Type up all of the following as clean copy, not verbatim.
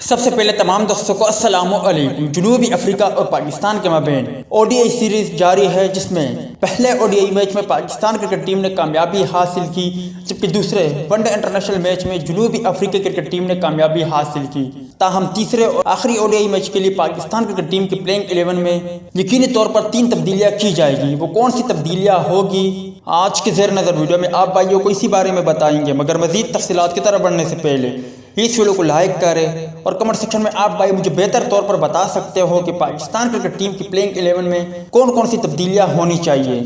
سب سے پہلے تمام دوستوں کو السلام علیکم۔ جنوبی افریقہ اور پاکستان کے مابین او ڈی آئی سیریز جاری ہے، جس میں پہلے او ڈی آئی میچ میں پاکستان کرکٹ ٹیم نے کامیابی حاصل کی، جبکہ دوسرے ون ڈے انٹرنیشنل میچ میں جنوبی افریقہ کرکٹ ٹیم نے کامیابی حاصل کی۔ تاہم تیسرے اور آخری او ڈی آئی میچ کے لیے پاکستان کرکٹ ٹیم کی پلینگ 11 میں یقینی طور پر 3 تبدیلیاں کی جائے گی۔ وہ کون سی تبدیلیاں ہوگی، آج کے زیر نظر ویڈیو میں آپ بھائیوں کو اسی بارے میں بتائیں گے، مگر مزید تفصیلات کی طرف بڑھنے سے پہلے اس ویڈیو کو لائک کریں اور کمنٹ سیکشن میں آپ بھائی مجھے بہتر طور پر بتا سکتے ہو کہ پاکستان کرکٹ ٹیم کی پلینگ 11 میں کون کون سی تبدیلیاں ہونی چاہیے۔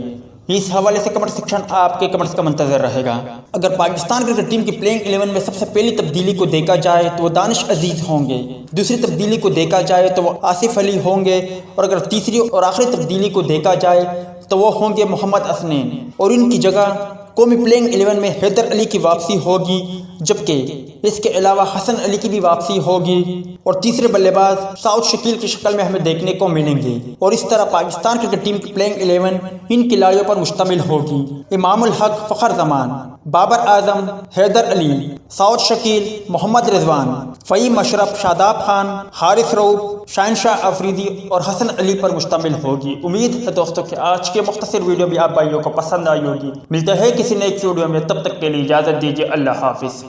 اس حوالے سے کمنٹ سیکشن آپ کے کمنٹس کا منتظر رہے گا۔ اگر پاکستان کرکٹ ٹیم کی پلینگ 11 میں سب سے پہلی تبدیلی کو دیکھا جائے تو وہ دانش عزیز ہوں گے، دوسری تبدیلی کو دیکھا جائے تو وہ آصف علی ہوں گے، اور اگر تیسری اور آخری تبدیلی کو دیکھا جائے تو وہ ہوں گے محمد حسنین، اور ان کی جگہ قومی پلینگ 11 میں حیدر علی کی واپسی ہوگی، جبکہ اس کے علاوہ حسن علی کی بھی واپسی ہوگی، اور تیسرے بلے باز سعود شکیل کی شکل میں ہمیں دیکھنے کو ملیں گے۔ اور اس طرح پاکستان کرکٹ ٹیم کی پلینگ 11 ان کھلاڑیوں پر مشتمل ہوگی: امام الحق فخر زمان، بابر اعظم، حیدر علی، سعود شکیل، محمد رضوان، فہیم اشرف، شاداب خان، حارث رؤوف، شاہین شاہ افریدی اور حسن علی پر مشتمل ہوگی۔ امید ہے دوستوں کہ آج کے مختصر ویڈیو بھی آپ بھائیوں کو پسند آئی ہوگی۔ ملتے ہیں کسی نیکسٹ ویڈیو میں، تب تک کے لیے اجازت دیجیے، اللہ حافظ۔